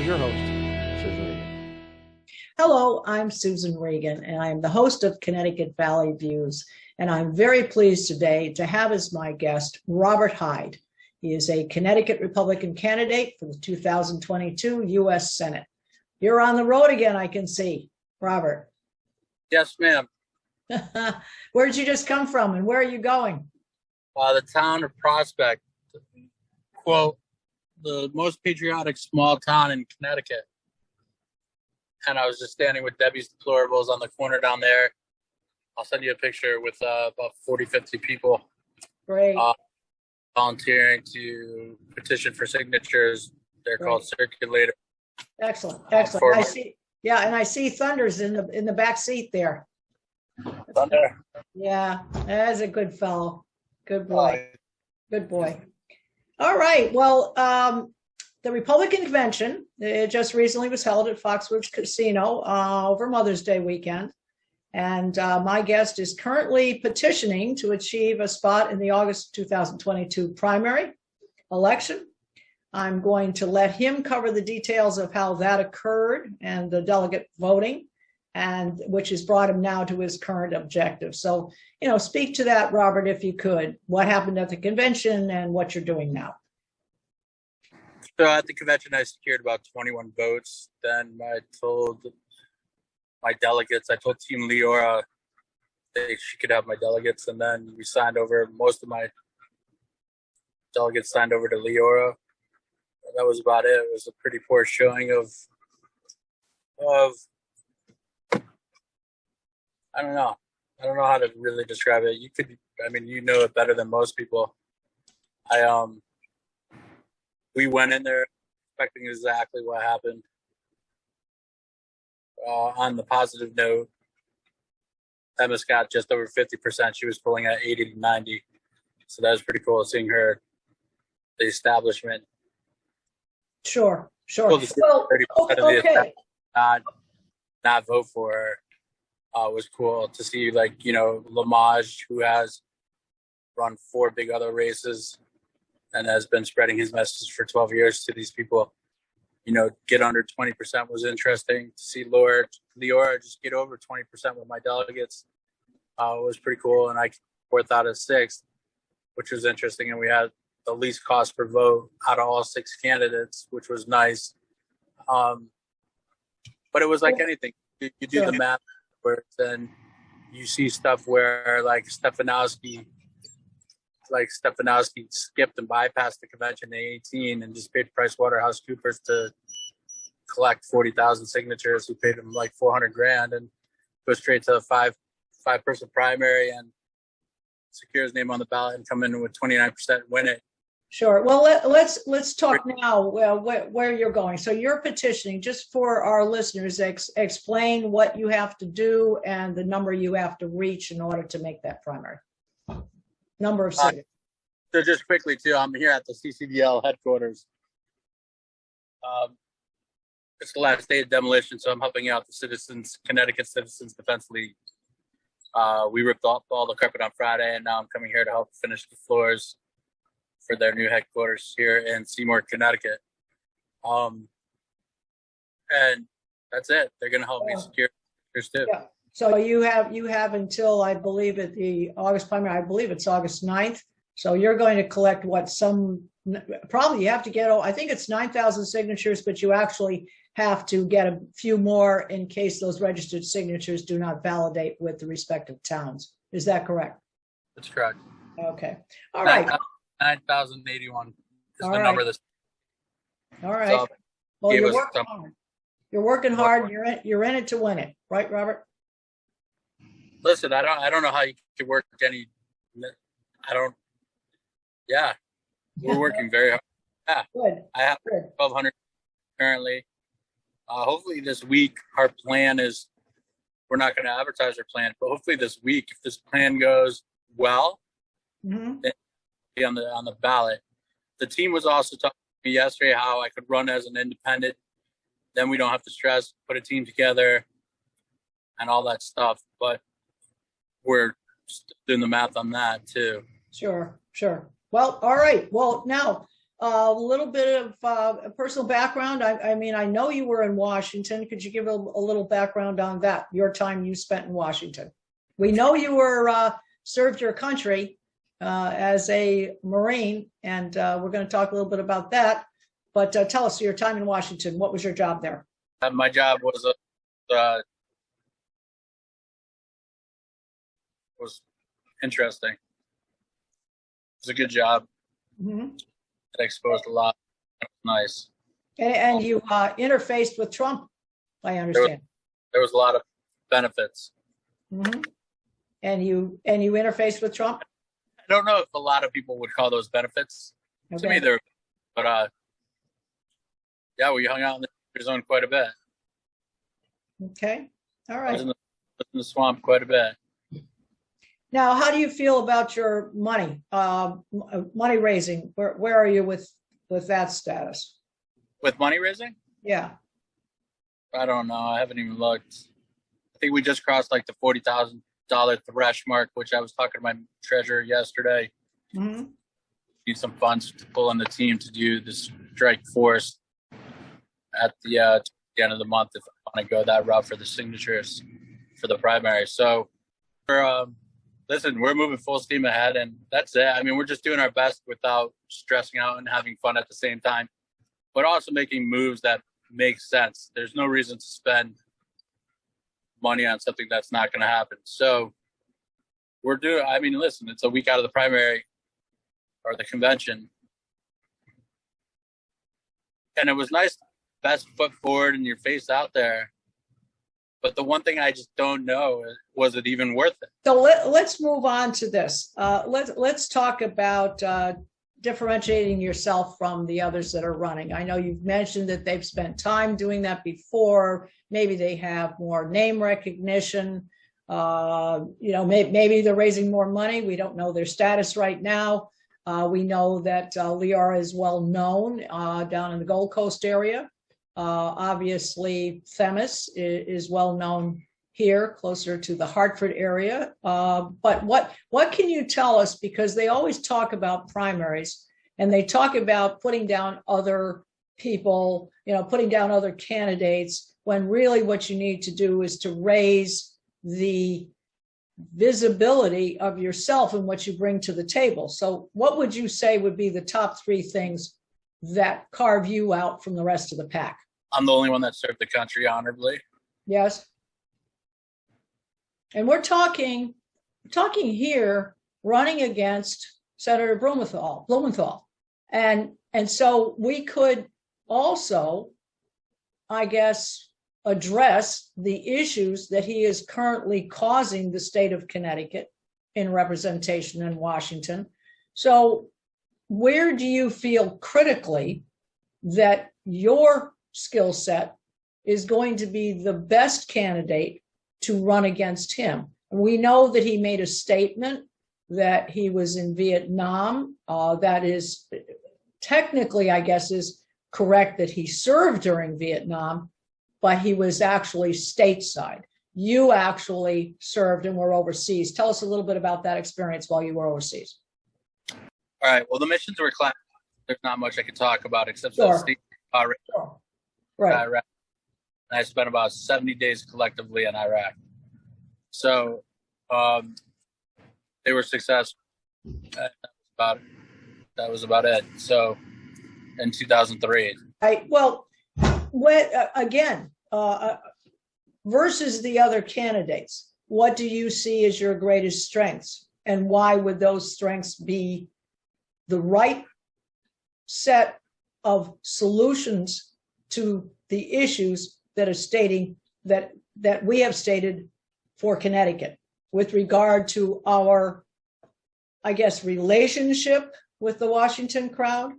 your host, Susan Regan. Hello, I'm Susan Regan, and I'm the host of Connecticut Valley Views. And I'm very pleased today to have as my guest Robert Hyde. He is a Connecticut Republican candidate for the 2022 U.S. Senate. You're on the road again, I can see, Robert. Yes, ma'am. Where did you just come from, and where are you going? The town of Prospect, quote, the most patriotic small town in Connecticut. And I was just standing with Debbie's Deplorables on the corner down there. I'll send you a picture with about 40, 50 people. Great. Volunteering to petition for signatures. They're called circulator. Excellent. I see. Yeah, and I see Thunder's in the back seat there. Thunder. Yeah, that's a good fellow. Good boy. Good boy. All right. Well, the Republican convention, it just recently was held at Foxwoods Casino over Mother's Day weekend. And my guest is currently petitioning to achieve a spot in the August 2022 primary election. I'm going to let him cover the details of how that occurred and the delegate voting, and which has brought him now to his current objective. So, speak to that, Robert, if you could. What happened at the convention and what you're doing now? So at the convention, I secured about 21 votes. Then I told my delegates, I told Team Leora she could have my delegates, and then we signed over, most of my delegates signed over to Leora. That was about it. It was a pretty poor showing of I don't know how to really describe it. You know it better than most people. We went in there expecting exactly what happened. On the positive note, Emma's got just over 50%. She was pulling at 80 to 90. So that was pretty cool seeing her, the establishment. Sure. Well, 30% of okay. not vote for her was cool to see. Lamage, who has run 4 big other races and has been spreading his message for 12 years to these people, get under 20% was interesting. To see Leora just get over 20% with my delegates was pretty cool. And I came 4th out of 6th, which was interesting. And we had the least cost per vote out of all 6 candidates, which was nice. But it was like anything. You do the math, where then you see stuff where Stefanowski skipped and bypassed the convention in 2018 and just paid PricewaterhouseCoopers to collect 40,000 signatures. He paid him like $400,000 and go straight to a five-person primary and secure his name on the ballot and come in with 29% and win it. Sure. Well, let's talk now where you're going. So you're petitioning, just for our listeners, explain what you have to do and the number you have to reach in order to make that primary. Number of signatures. So just quickly, too, I'm here at the CCDL headquarters. It's the last day of demolition, so I'm helping out the Connecticut Citizens Defense League. We ripped off all the carpet on Friday, and now I'm coming here to help finish the floors for their new headquarters here in Seymour, Connecticut. And that's it. They're going to help me secure pictures too. Yeah. So you have until, I believe, at the August primary, I believe it's August 9th. So you're going to collect probably you have to get, I think it's 9,000 signatures, but you actually have to get a few more in case those registered signatures do not validate with the respective towns. Is that correct? That's correct. Okay. All right. 9,081 is All the right. number. All right. So Well, you're working hard. You're working hard. You're in it to win it, right, Robert? Listen, I don't know how you can work Yeah, we're working very hard. Yeah, Good. I have 1,200 currently. Hopefully this week, our plan is, we're not going to advertise our plan, but hopefully this week, if this plan goes well, then it'll be on the ballot. The team was also talking to me yesterday how I could run as an independent. Then we don't have to stress, put a team together and all that stuff. But we're doing the math on that too. Sure. Well, all right. Well, now a little bit of a personal background. I mean, I know you were in Washington. Could you give a little background on that, your time you spent in Washington? We know you were served your country as a Marine, and we're going to talk a little bit about that. But tell us your time in Washington. What was your job there? My job was interesting. It was a good job. Mm-hmm. It exposed a lot. It was nice. And you interfaced with Trump, I understand. There was a lot of benefits. Mm-hmm. And you interfaced with Trump? I don't know if a lot of people would call those benefits. Okay. To me, they're, but yeah, we hung out in the zone quite a bit. Okay. All right. I was in the swamp quite a bit. Now, how do you feel about your money, money raising? Where are you with that status? With money raising? Yeah. I don't know. I haven't even looked. I think we just crossed like the $40,000 thresh mark, which I was talking to my treasurer yesterday. Mm-hmm. Need some funds to pull on the team to do the strike force at the end of the month if I want to go that route for the signatures for the primary. So listen, we're moving full steam ahead, and that's it. I mean, we're just doing our best without stressing out and having fun at the same time, but also making moves that make sense. There's no reason to spend money on something that's not going to happen. So I mean, listen, it's a week out of the primary or the convention. And it was nice, best foot forward and your face out there. But the one thing I just don't know is, was it even worth it? So let's move on to this. Let's talk about differentiating yourself from the others that are running. I know you've mentioned that they've spent time doing that before. Maybe they have more name recognition. Maybe they're raising more money. We don't know their status right now. We know that Liara is well known down in the Gold Coast area. Obviously, Themis is well known here, closer to the Hartford area. But what can you tell us? Because they always talk about primaries, and they talk about putting down other people, putting down other candidates, when really what you need to do is to raise the visibility of yourself and what you bring to the table. So what would you say would be the top three things that carve you out from the rest of the pack? I'm the only one that served the country honorably. Yes. And we're talking here running against Senator Blumenthal. And so we could also, I guess, address the issues that he is currently causing the state of Connecticut in representation in Washington. So where do you feel critically that your skill set is going to be the best candidate to run against him? And we know that he made a statement that he was in Vietnam. That is technically, I guess, is correct that he served during Vietnam, but he was actually stateside. You actually served and were overseas. Tell us a little bit about that experience while you were overseas. All right. Well, the missions were class. There's not much I can talk about except Sure. for state Sure. Right. Iraq. And I spent about 70 days collectively in Iraq. So they were successful. That was about it. So in 2003. Again, versus the other candidates, what do you see as your greatest strengths? And why would those strengths be the right set of solutions to the issues that are stating that we have stated for Connecticut with regard to our, I guess, relationship with the Washington crowd?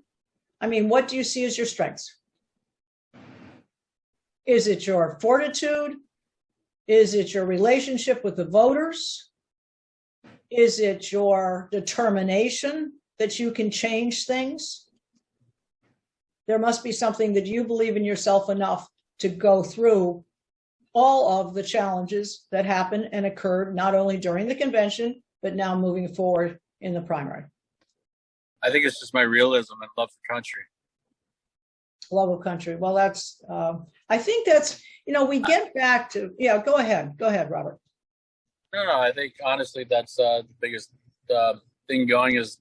I mean, what do you see as your strengths? Is it your fortitude? Is it your relationship with the voters? Is it your determination that you can change things? There must be something that you believe in yourself enough to go through all of the challenges that happened and occurred not only during the convention, but now moving forward in the primary. I think it's just my realism and love for country. Love of country. Well, that's, I think that's, we get back to, yeah, go ahead. Go ahead, Robert. No, I think honestly that's the biggest thing going is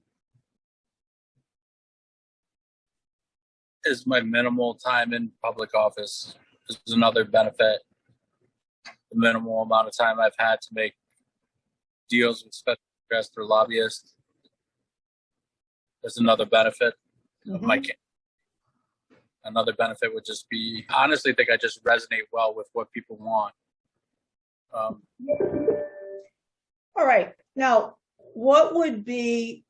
my minimal time in public office. This is another benefit. The minimal amount of time I've had to make deals with special interests or lobbyists. There's another benefit of my campaign. Another benefit would just be, honestly, I think I just resonate well with what people want. All right. Now, what would be,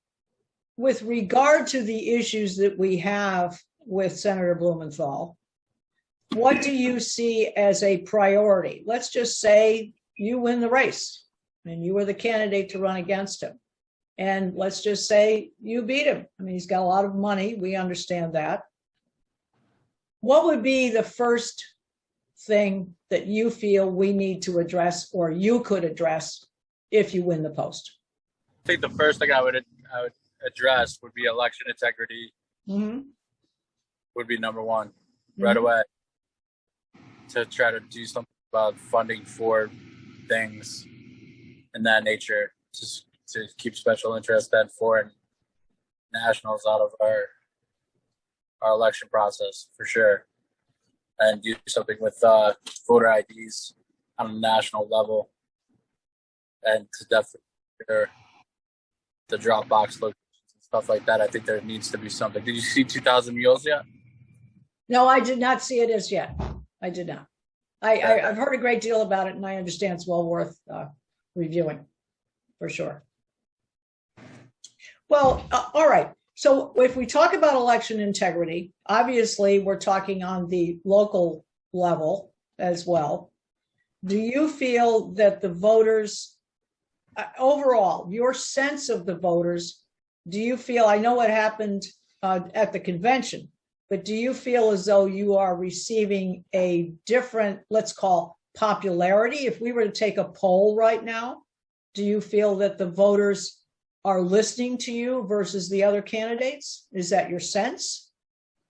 with regard to the issues that we have with Senator Blumenthal, what do you see as a priority? Let's just say you win the race and you were the candidate to run against him. And let's just say you beat him. I mean, he's got a lot of money. We understand that. What would be the first thing that you feel we need to address or you could address if you win the post? I think the first thing I would address would be election integrity. Would be number one right away, to try to do something about funding for things in that nature, just to keep special interest and foreign nationals out of our election process for sure, and do something with voter IDs on a national level, and to definitely the drop box locations and stuff like that. I think there needs to be something. Did you see 2,000 Mules yet? No, I did not see it as yet. I did not. I've heard a great deal about it, and I understand it's well worth reviewing, for sure. Well, all right. So if we talk about election integrity, obviously we're talking on the local level as well. Do you feel that the voters, overall, your sense of the voters, do you feel, I know what happened at the convention, but do you feel as though you are receiving a different, let's call, popularity? If we were to take a poll right now, do you feel that the voters are listening to you versus the other candidates? Is that your sense?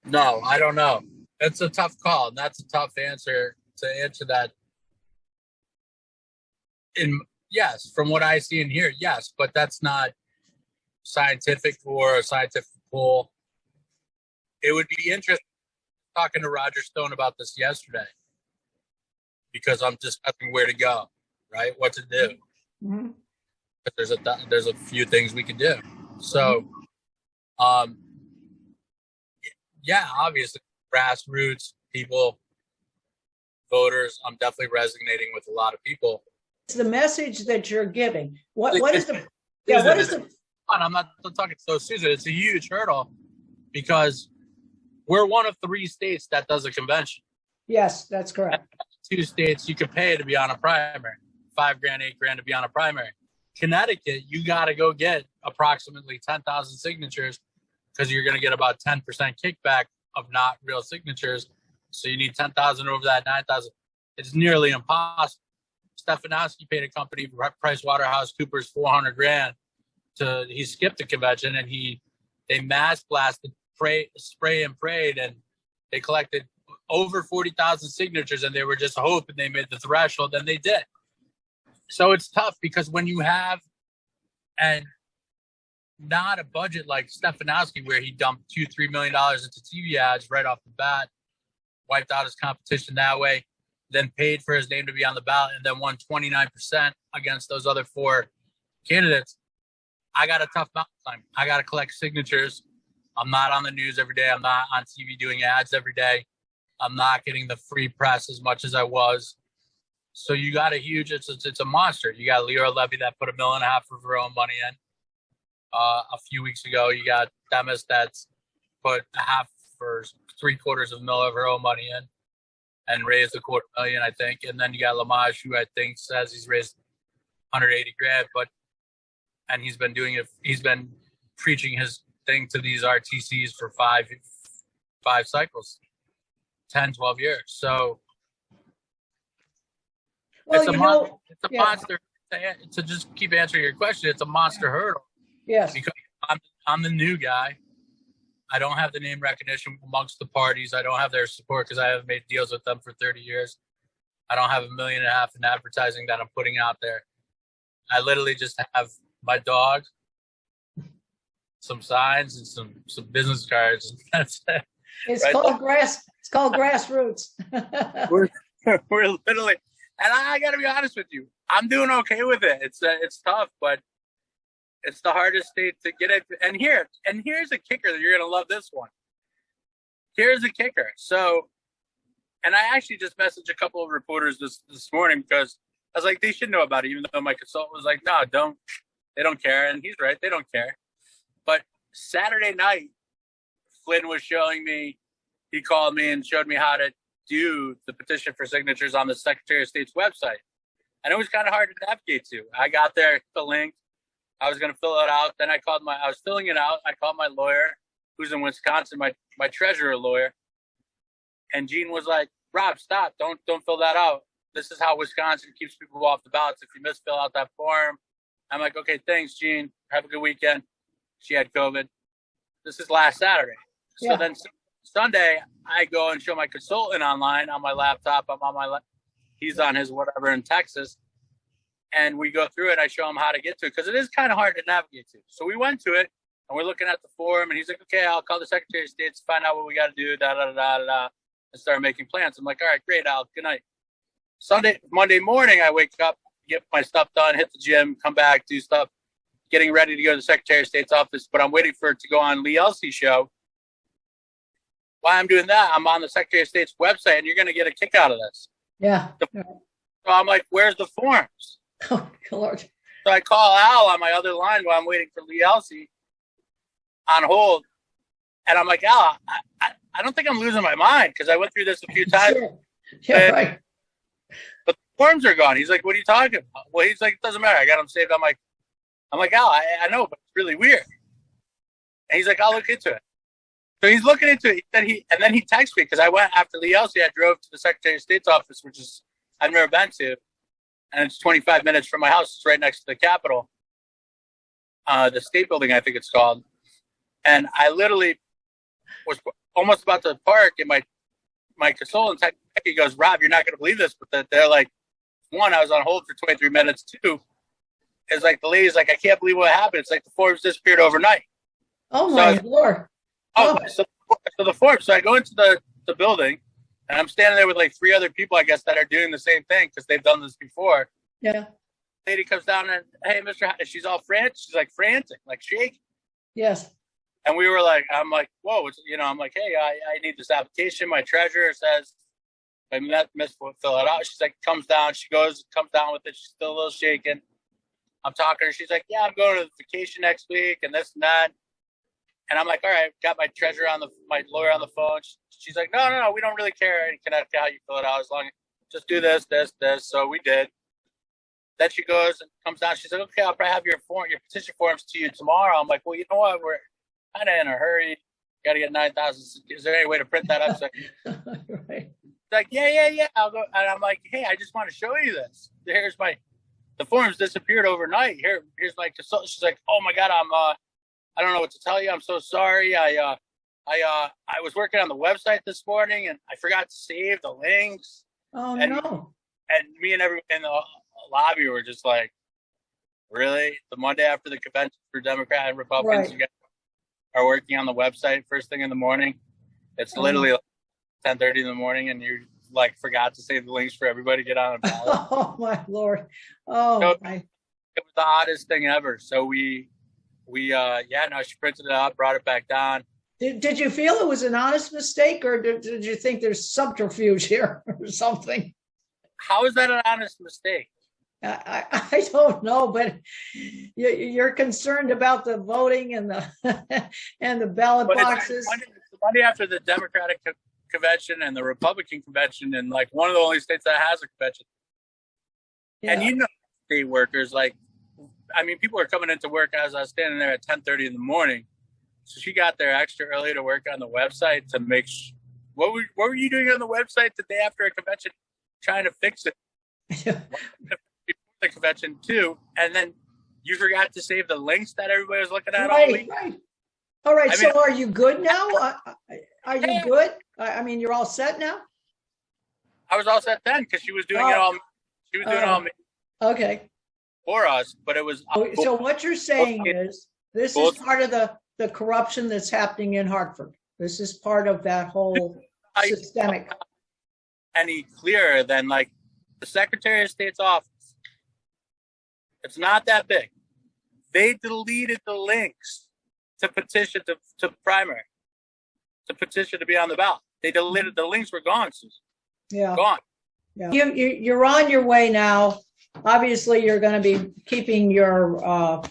No, I don't know. It's a tough call, and that's a tough answer to answer that. Yes, from what I see and hear, yes, but that's not scientific or a scientific poll. It would be interesting talking to Roger Stone about this yesterday, because I'm discussing where to go, right? What to do. But there's a few things we can do. So, yeah, obviously, grassroots people, voters, I'm definitely resonating with a lot of people. It's the message that you're giving. What is the? I'm not talking so Susan. It's a huge hurdle because we're one of 3 states that does a convention. Yes, that's correct. 2 states you could pay to be on a primary, $5,000, $8,000 to be on a primary. Connecticut, you got to go get approximately 10,000 signatures because you're going to get about 10% kickback of not real signatures. So you need 10,000 over that 9,000. It's nearly impossible. Stefanowski paid a company, PricewaterhouseCoopers, $400,000 he skipped the convention, and they mass blasted, spray and prayed, and they collected over 40,000 signatures, and they were just hoping they made the threshold, and they did. So it's tough because when you have, and not a budget like Stefanowski, where he dumped $2-3 million into TV ads right off the bat, wiped out his competition that way, then paid for his name to be on the ballot, and then won 29% against those other 4 candidates. I got a tough mountain climb. I got to collect signatures. I'm not on the news every day. I'm not on TV doing ads every day. I'm not getting the free press as much as I was. So you got it's a monster. You got Leora Levy that put $1.5 million of her own money in. A few weeks ago, you got Demis that's put $750,000 of her own money in and raised $250,000, I think. And then you got Lamage, who I think says he's raised $180,000, and he's been doing it. He's been preaching his thing to these RTCs for five cycles, 10, 12 years. So well, it's a monster. To just keep answering your question, it's a monster hurdle. Yes. Because I'm the new guy. I don't have the name recognition amongst the parties. I don't have their support because I haven't made deals with them for 30 years. I don't have $1.5 million in advertising that I'm putting out there. I literally just have my dog, some signs, and some business cards. That's it. It's called grassroots. We're literally, and I got to be honest with you, I'm doing okay with it. It's tough, but it's the hardest state to get it. And here's a kicker that you're gonna love this one. Here's a kicker. So, and I actually just messaged a couple of reporters this morning because I was like, they should know about it, even though my consultant was like, no, they don't care. And he's right, they don't care. But Saturday night, Flynn was showing me, he called me and showed me how to do the petition for signatures on the Secretary of State's website. And it was kind of hard to navigate to. I got there, the link, I was going to fill it out. Then I was filling it out. I called my lawyer, who's in Wisconsin, my treasurer lawyer. And Gene was like, Rob, stop. Don't fill that out. This is how Wisconsin keeps people off the ballots. If you misfill out that form. I'm like, okay, thanks, Gene. Have a good weekend. She had COVID. This is last Saturday. So then Sunday, I go and show my consultant online on my laptop. I'm on he's on his whatever in Texas. And we go through it. I show him how to get to it because it is kind of hard to navigate to. So we went to it and we're looking at the form and he's like, okay, I'll call the Secretary of State to find out what we got to do, and start making plans. I'm like, all right, great, Al, good night. Monday morning, I wake up, get my stuff done, hit the gym, come back, do stuff, getting ready to go to the Secretary of State's office, but I'm waiting for it to go on Lee Elsey's show. While I'm doing that, I'm on the Secretary of State's website and you're going to get a kick out of this. Yeah. So I'm like, where's the forms? Oh, Lord. So I call Al on my other line while I'm waiting for Lee Elsey on hold. And I'm like, Al, I don't think I'm losing my mind because I went through this a few times. Yeah, right. But the forms are gone. He's like, what are you talking about? Well, he's like, it doesn't matter. I got them saved. I'm like, Al, I know, but it's really weird. And he's like, I'll look into it. So he's looking into it. And then he texted me because I went after Lee Elsey. I drove to the Secretary of State's office, which is I've never been to. And it's 25 minutes from my house. It's right next to the Capitol, the State Building, I think it's called. And I literally was almost about to park, and my consultant he goes, Rob, you're not going to believe this, but they're like, one, I was on hold for 23 minutes. Two, is like the lady's like, I can't believe what happened. It's like the forms disappeared overnight. Oh my Lord! So the forms. So I go into the building. And I'm standing there with like 3 other people, I guess, that are doing the same thing because they've done this before. Yeah. Lady comes down and, hey, Mr. Hyde, she's all frantic. She's like frantic, like shaking. Yes. And we were like, I'm like, whoa, I'm like, hey, I need this application. My treasurer says, I miss will fill it out. She's like, comes down with it. She's still a little shaken. I'm talking to her. She's like, yeah, I'm going to vacation next week and this and that. And I'm like, all right, got my treasurer my lawyer on the phone. She's like, no, we don't really care how you fill it out as long as just do this. So we did. Then she goes and comes down. She's like, okay, I'll probably have your petition forms to you tomorrow. I'm like, well, you know what? We're kind of in a hurry. Got to get 9,000. Is there any way to print that up? Right. Like, yeah. I'll go. And I'm like, hey, I just want to show you this. The forms disappeared overnight. Here's my consultant. She's like, oh my God, I don't know what to tell you. I'm so sorry. I was working on the website this morning and I forgot to save the links. Oh, no. And me and everyone in the lobby were just like, really? The Monday after the convention for Democrat and Republicans, You guys are working on the website first thing in the morning. It's literally like 10:30 in the morning and you like forgot to save the links for everybody to get on a ballot. Oh, my Lord. Oh, so it was the oddest thing ever. So she printed it out, brought it back down. Did you feel it was an honest mistake, or did you think there's subterfuge here or something? How is that an honest mistake? I don't know, but you're concerned about the voting and the ballot boxes. It's the Monday after the Democratic convention and the Republican convention, and like one of the only states that has a convention. Yeah. And state workers, people are coming into work as I was standing there at 10:30 in the morning. So she got there extra early to work on the website to make what were you doing on the website the day after a convention trying to fix it? The convention too, and then you forgot to save the links that everybody was looking at all week. Right. All right. I So mean- are you good now? Are you Yeah. good? I mean, you're all set now? I was all set then because she was doing it all. She was doing it all Okay. for us, but it was. So what you're saying is this is part of the corruption that's happening in Hartford. This is part of that whole systemic. Any clearer than like the Secretary of State's office. It's not that big. They deleted the links to petition to primary, to petition to be on the ballot. They deleted the links were gone, Susan. Yeah. Gone. Yeah. You're on your way now. Obviously, you're going to be keeping you're going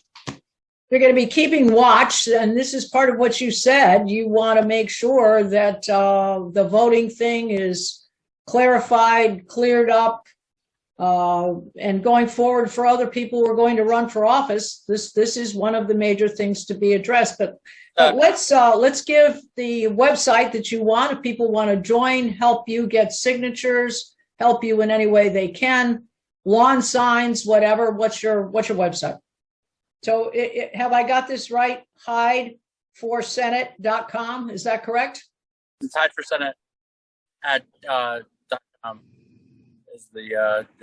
to be keeping watch, and this is part of what you said. You want to make sure that the voting thing is clarified, cleared up, and going forward for other people who are going to run for office. This is one of the major things to be addressed. But let's give the website that you want if people want to join, help you get signatures, help you in any way they can, lawn signs, whatever. What's your website? So have I got this right? Hyde4senate.com. Is that correct? It's Hyde for Senate at .com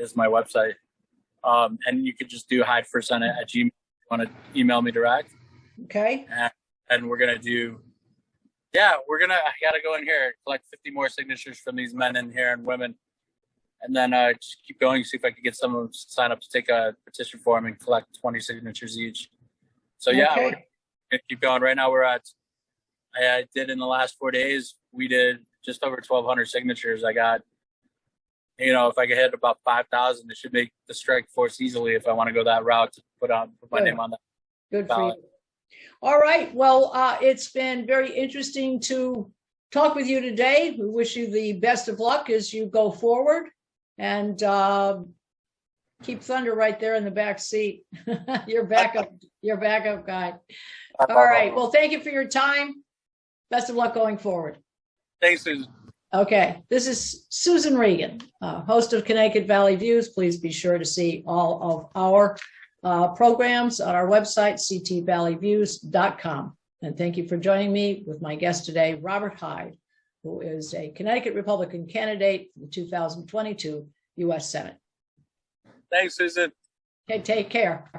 is my website. And you could just do Hyde for Senate at Gmail if you want to email me direct. Okay. And we're gonna do. I gotta go in here, collect 50 more signatures from these men in here and women, and then just keep going, see if I can get some of them to sign up to take a petition form and collect 20 signatures each. So we're gonna keep going. Right now I did in the last 4 days, we did just over 1,200 signatures. I got, if I could hit about 5,000, it should make the strike force easily if I want to go that route to put my name on that. Good for you. All right. Well, it's been very interesting to talk with you today. We wish you the best of luck as you go forward, and keep Thunder right there in the back seat. Your backup guy. All right. Well, thank you for your time. Best of luck going forward. Thanks, Susan. Okay. This is Susan Regan, host of Connecticut Valley Views. Please be sure to see all of our programs on our website, ctvalleyviews.com. And thank you for joining me with my guest today, Robert Hyde, who is a Connecticut Republican candidate for the 2022 U.S. Senate. Thanks, Susan. Okay, take care.